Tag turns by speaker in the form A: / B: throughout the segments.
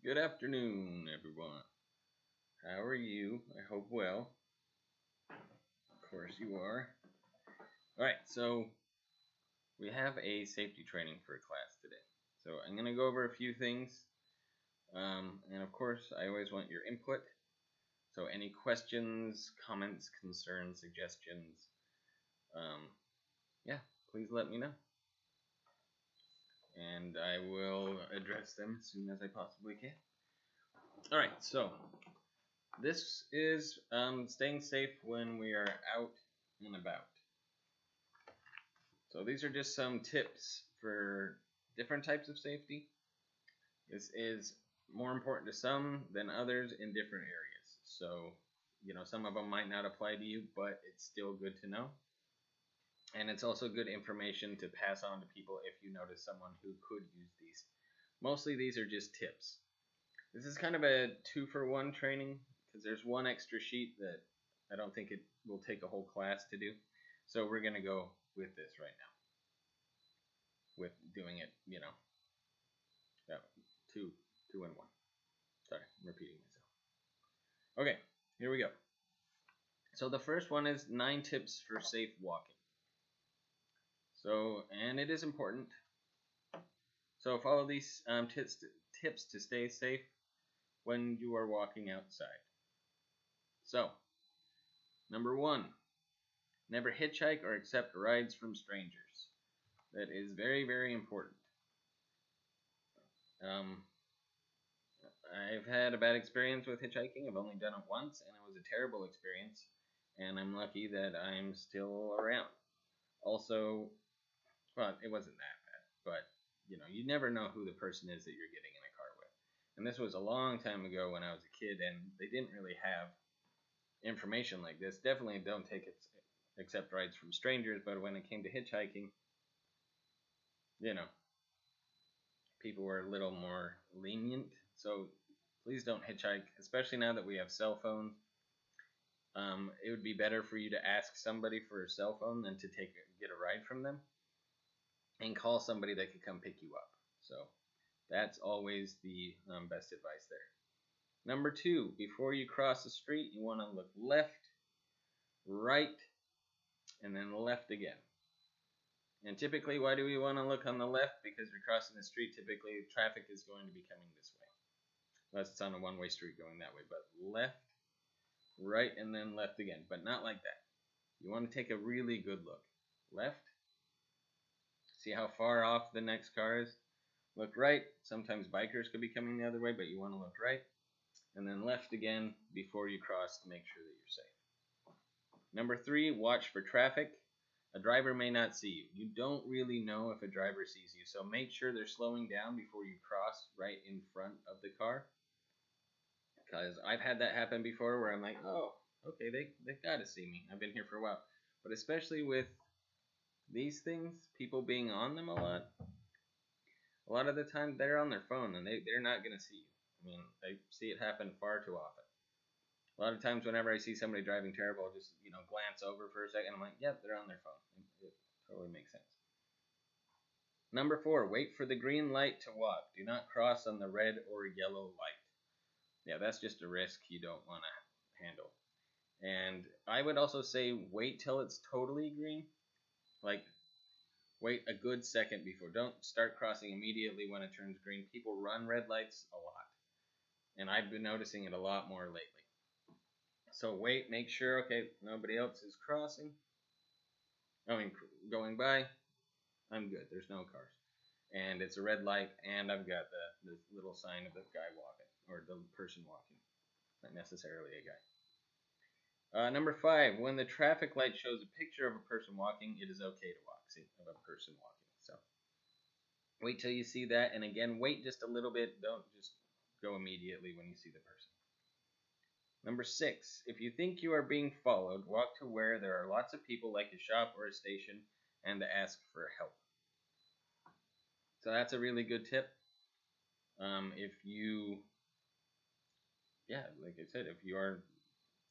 A: Good afternoon, everyone. How are you? I hope well. Of course you are. Alright, so we have a safety training for class today. So I'm going to go over a few things. And of course, I always want your input. So any questions, comments, concerns, suggestions, please let me know. And I will address them as soon as I possibly can. Alright, so this is staying safe when we are out and about. So these are just some tips for different types of safety. This is more important to some than others in different areas. So, some of them might not apply to you, but it's still good to know. And it's also good information to pass on to people if you notice someone who could use these. Mostly these are just tips. This is kind of a 2-for-1 training because there's one extra sheet that I don't think it will take a whole class to do. So we're going to go with this right now. With doing it, two and one. Sorry, I'm repeating myself. Okay, here we go. So the first one is 9 tips for safe walking. So, and it is important. So follow these tips to stay safe when you are walking outside. So, number 1, never hitchhike or accept rides from strangers. That is very, very important. I've had a bad experience with hitchhiking. I've only done it once, and it was a terrible experience. And I'm lucky that I'm still around. Also, well, it wasn't that bad, but you never know who the person is that you're getting in a car with. And this was a long time ago when I was a kid, and they didn't really have information like this. Definitely don't accept rides from strangers, but when it came to hitchhiking, people were a little more lenient. So please don't hitchhike, especially now that we have cell phones. It would be better for you to ask somebody for a cell phone than to get a ride from them, and call somebody that could come pick you up. So that's always the best advice there. Number 2, before you cross the street, you want to look left, right, and then left again. And typically, why do we want to look on the left? Because we're crossing the street. Typically, traffic is going to be coming this way, unless it's on a one-way street going that way. But left, right, and then left again, but not like that. You want to take a really good look. Left, see how far off the next car is. Look right. Sometimes bikers could be coming the other way, but you want to look right. And then left again before you cross to make sure that you're safe. Number 3, watch for traffic. A driver may not see you. You don't really know if a driver sees you, so make sure they're slowing down before you cross right in front of the car. Because I've had that happen before where I'm like, oh, okay, they've got to see me. I've been here for a while. But especially with these things, people being on them a lot of the time they're on their phone and they're not going to see you. I mean, I see it happen far too often. A lot of times whenever I see somebody driving terrible, I'll just, glance over for a second. I'm like, yep, they're on their phone. It totally makes sense. Number 4, wait for the green light to walk. Do not cross on the red or yellow light. Yeah, that's just a risk you don't want to handle. And I would also say wait till it's totally green. Like, wait a good second before. Don't start crossing immediately when it turns green. People run red lights a lot. And I've been noticing it a lot more lately. So wait, make sure, okay, nobody else is crossing. Going by. I'm good. There's no cars. And it's a red light, and I've got the little sign of the guy walking, or the person walking. Not necessarily a guy. Number 5, when the traffic light shows a picture of a person walking, it is okay to walk. See, of a person walking. So wait till you see that, and again, wait just a little bit. Don't just go immediately when you see the person. Number 6, if you think you are being followed, walk to where there are lots of people, like a shop or a station, and to ask for help. So that's a really good tip. If you, like I said, if you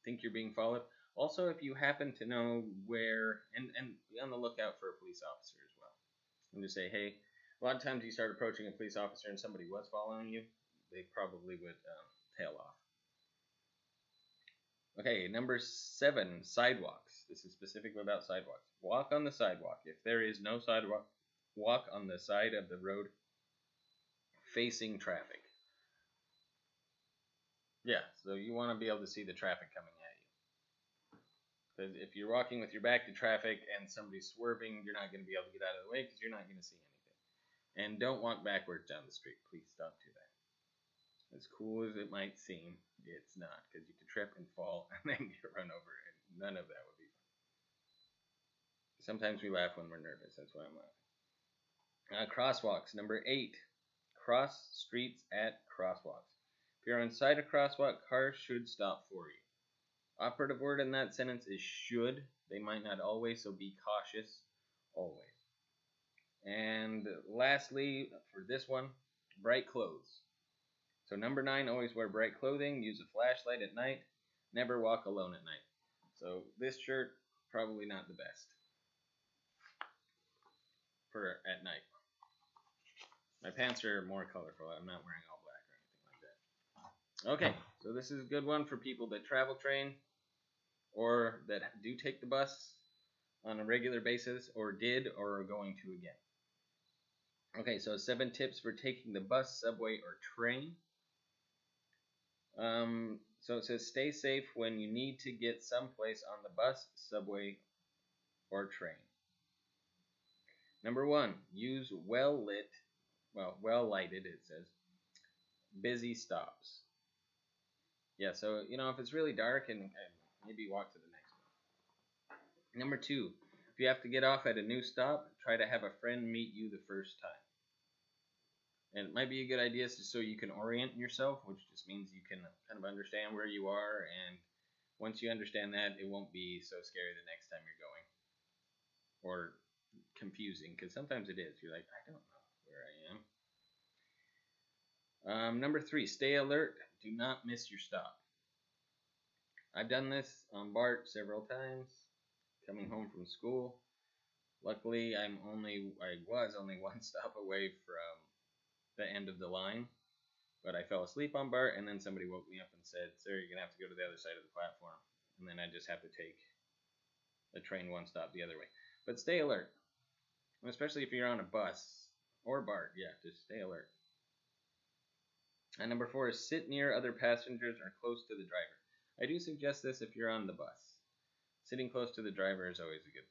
A: think you're being followed, also if you happen to know where, and be on the lookout for a police officer as well. And just say, hey, a lot of times you start approaching a police officer and somebody was following you, they probably would tail off. Okay, number 7, sidewalks. This is specifically about sidewalks. Walk on the sidewalk. If there is no sidewalk, walk on the side of the road facing traffic. Yeah, so you want to be able to see the traffic coming at you. Because if you're walking with your back to traffic and somebody's swerving, you're not going to be able to get out of the way because you're not going to see anything. And don't walk backwards down the street. Please don't do that. As cool as it might seem, it's not, because you could trip and fall and then get run over, and none of that would be fun. Sometimes we laugh when we're nervous. That's why I'm laughing. Crosswalks. Number 8. Cross streets at crosswalks. If you're inside a crosswalk, cars should stop for you. Operative word in that sentence is should. They might not always, so be cautious always. And lastly, for this one, bright clothes. So number 9, always wear bright clothing. Use a flashlight at night. Never walk alone at night. So this shirt, probably not the best for at night. My pants are more colorful. I'm not wearing all black or anything like that. Okay, so this is a good one for people that travel train or that do take the bus on a regular basis or did or are going to again. Okay, so 7 tips for taking the bus, subway, or train. So it says stay safe when you need to get someplace on the bus, subway, or train. Number 1, use well-lighted, it says, busy stops. Yeah, so, if it's really dark, and maybe walk to the next one. Number 2, if you have to get off at a new stop, try to have a friend meet you the first time. And it might be a good idea so you can orient yourself, which just means you can kind of understand where you are, and once you understand that, it won't be so scary the next time you're going. Or confusing, because sometimes it is. You're like, I don't know where I am. Number 3, stay alert. Do not miss your stop. I've done this on BART several times, coming home from school. Luckily, I was only one stop away from the end of the line, but I fell asleep on BART, and then somebody woke me up and said, "Sir, you're going to have to go to the other side of the platform," and then I just have to take the train one stop the other way. But stay alert, especially if you're on a bus or BART. Yeah, just stay alert. And number 4 is sit near other passengers or close to the driver. I do suggest this if you're on the bus. Sitting close to the driver is always a good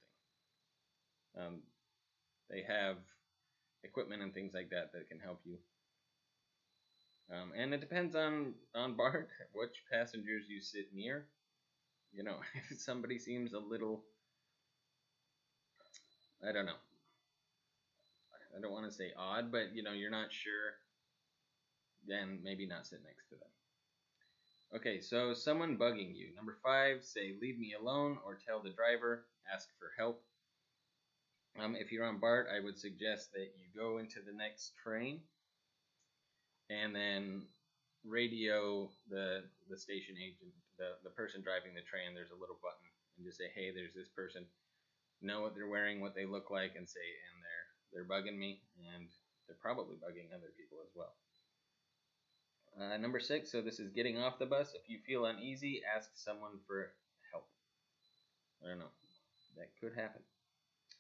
A: thing. They have equipment and things like that can help you. And it depends on BART which passengers you sit near. If somebody seems a little, I don't know. I don't want to say odd, but you're not sure, then maybe not sit next to them. Okay, so someone bugging you. Number 5, say leave me alone or tell the driver, ask for help. If you're on BART, I would suggest that you go into the next train and then radio the station agent, the person driving the train. There's a little button, and just say, hey, there's this person. Know what they're wearing, what they look like, and say, and they're bugging me, and they're probably bugging other people as well. Number 6, so this is getting off the bus. If you feel uneasy, ask someone for help. I don't know. That could happen.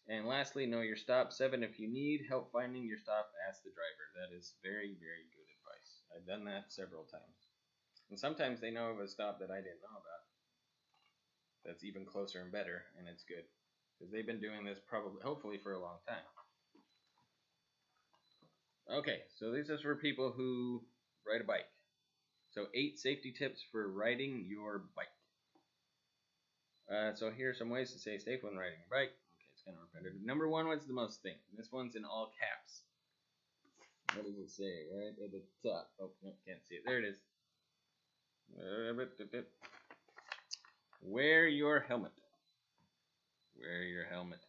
A: And lastly, know your stop. 7, if you need help finding your stop, ask the driver. That is very, very good advice. I've done that several times. And sometimes they know of a stop that I didn't know about. That's even closer and better, and it's good. Because they've been doing this hopefully for a long time. Okay, so this is for people who ride a bike. So 8 safety tips for riding your bike. So here are some ways to stay safe when riding your bike. Okay, it's kind of repetitive. Number 1, what's the most thing? This one's in all caps. What does it say right at the top? Oh, no, can't see it. There it is. Wear your helmet. Wear your helmet.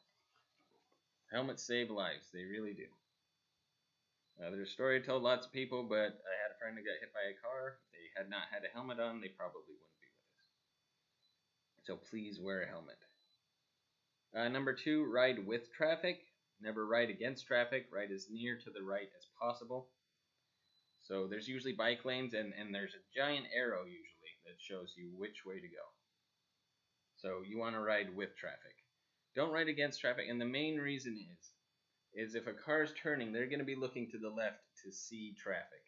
A: Helmets save lives. They really do. There's a story told lots of people, but I had a friend who got hit by a car. If they had not had a helmet on, they probably wouldn't be with us. So please wear a helmet. Number 2, ride with traffic. Never ride against traffic. Ride as near to the right as possible. So there's usually bike lanes, and there's a giant arrow usually that shows you which way to go. So you want to ride with traffic. Don't ride against traffic, and the main reason is if a car is turning, they're going to be looking to the left to see traffic.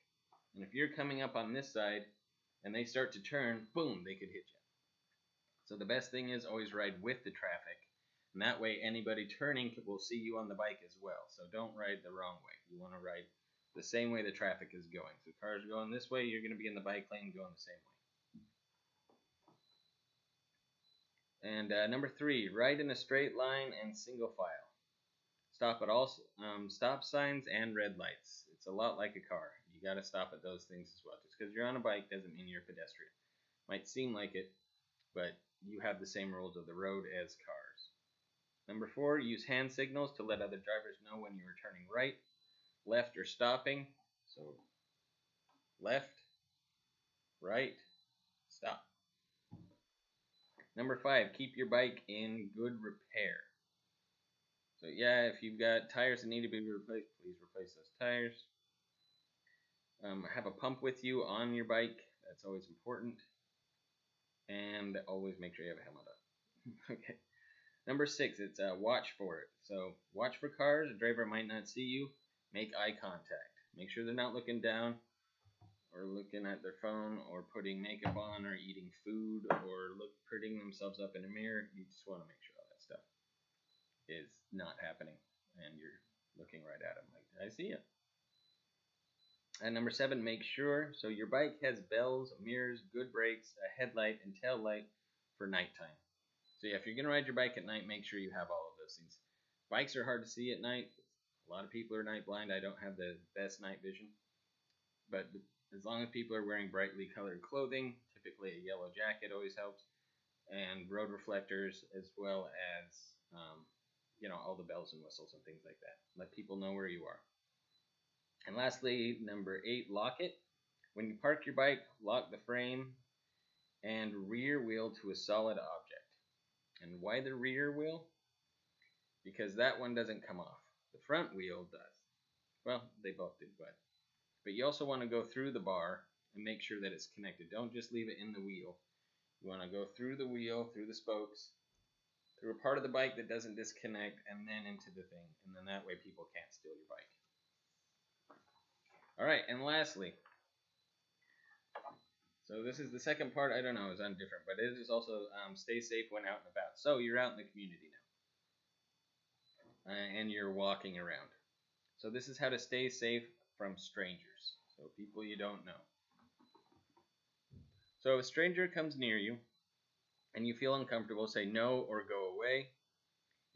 A: And if you're coming up on this side and they start to turn, boom, they could hit you. So the best thing is always ride with the traffic, and that way anybody turning will see you on the bike as well. So don't ride the wrong way. You want to ride the same way the traffic is going. So cars are going this way, you're going to be in the bike lane going the same way. And number 3, ride in a straight line and single file. Stop at all stop signs and red lights. It's a lot like a car. You got to stop at those things as well. Just because you're on a bike doesn't mean you're a pedestrian. Might seem like it, but you have the same rules of the road as cars. Number 4, use hand signals to let other drivers know when you are turning right, left, or stopping. So left, right, stop. Number 5, keep your bike in good repair. So yeah, if you've got tires that need to be replaced, please replace those tires. Have a pump with you on your bike. That's always important. And always make sure you have a helmet on. Okay. Number 6, it's watch for it. So watch for cars. A driver might not see you. Make eye contact. Make sure they're not looking down or looking at their phone or putting makeup on or eating food or putting themselves up in a mirror. You just want to make sure all that stuff is not happening and you're looking right at them like, I see you. And number 7, make sure so your bike has bells, mirrors, good brakes, a headlight, and tail light for nighttime. So yeah, if you're gonna ride your bike at night, make sure you have all of those things. Bikes are hard to see at night. A lot of people are night blind. I don't have the best night vision, but as long as people are wearing brightly colored clothing, typically a yellow jacket always helps, and road reflectors, as well as all the bells and whistles and things like that. Let people know where you are. And lastly, number 8, lock it. When you park your bike, lock the frame and rear wheel to a solid object. And why the rear wheel? Because that one doesn't come off. The front wheel does. Well, they both do, but you also want to go through the bar and make sure that it's connected. Don't just leave it in the wheel. You want to go through the wheel, through the spokes, through a part of the bike that doesn't disconnect, and then into the thing. And then that way people can't steal your bike. Alright, and lastly, so this is the second part. I don't know, it's different, but it is also stay safe when out and about. So you're out in the community now, and you're walking around. So this is how to stay safe from strangers, so people you don't know. So if a stranger comes near you, and you feel uncomfortable, say no or go away,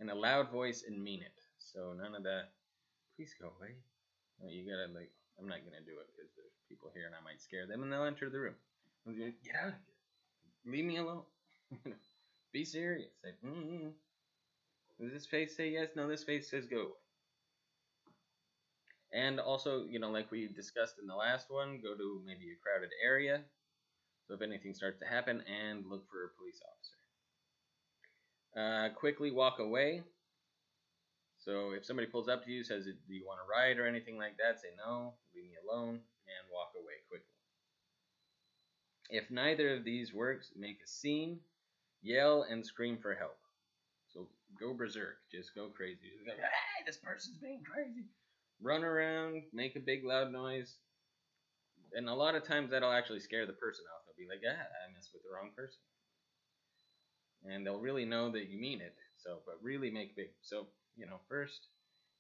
A: in a loud voice and mean it. So none of that, please go away. No, you gotta I'm not gonna do it because there's people here and I might scare them and they'll enter the room. Get out of here. Leave me alone. Be serious. Say, Does this face say yes? No, this face says go away. And also, like we discussed in the last one, go to maybe a crowded area. So if anything starts to happen, and look for a police officer. Quickly walk away. So if somebody pulls up to you, says, do you want to ride or anything like that, say no, leave me alone, and walk away quickly. If neither of these works, make a scene, yell, and scream for help. So go berserk, just go crazy. Just go, hey, this person's being crazy. Run around, make a big loud noise. And a lot of times that'll actually scare the person off. They'll be like, I messed with the wrong person. And they'll really know that you mean it. So, but really make big. So, first,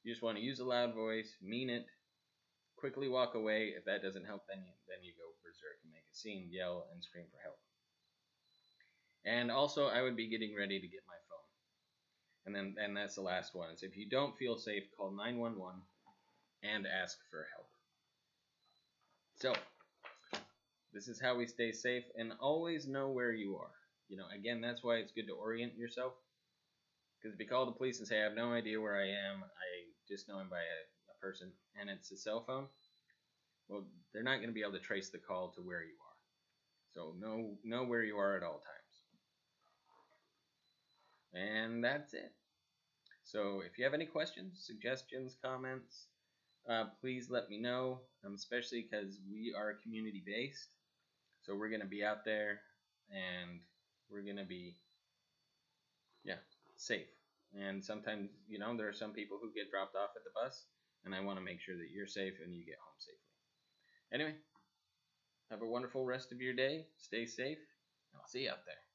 A: you just want to use a loud voice, mean it, quickly walk away. If that doesn't help, then you go berserk and make a scene, yell, and scream for help. And also, I would be getting ready to get my phone. And that's the last one. So if you don't feel safe, call 911 and ask for help. So, this is how we stay safe, and always know where you are. Again, that's why it's good to orient yourself. Because if you call the police and say, I have no idea where I am, I just know I'm by a person, and it's a cell phone, well, they're not going to be able to trace the call to where you are. So know where you are at all times. And that's it. So if you have any questions, suggestions, comments, please let me know, especially because we are community based. So we're going to be out there and we're going to be, yeah, safe. And sometimes, there are some people who get dropped off at the bus, and I want to make sure that you're safe and you get home safely. Anyway, have a wonderful rest of your day. Stay safe, and I'll see you out there.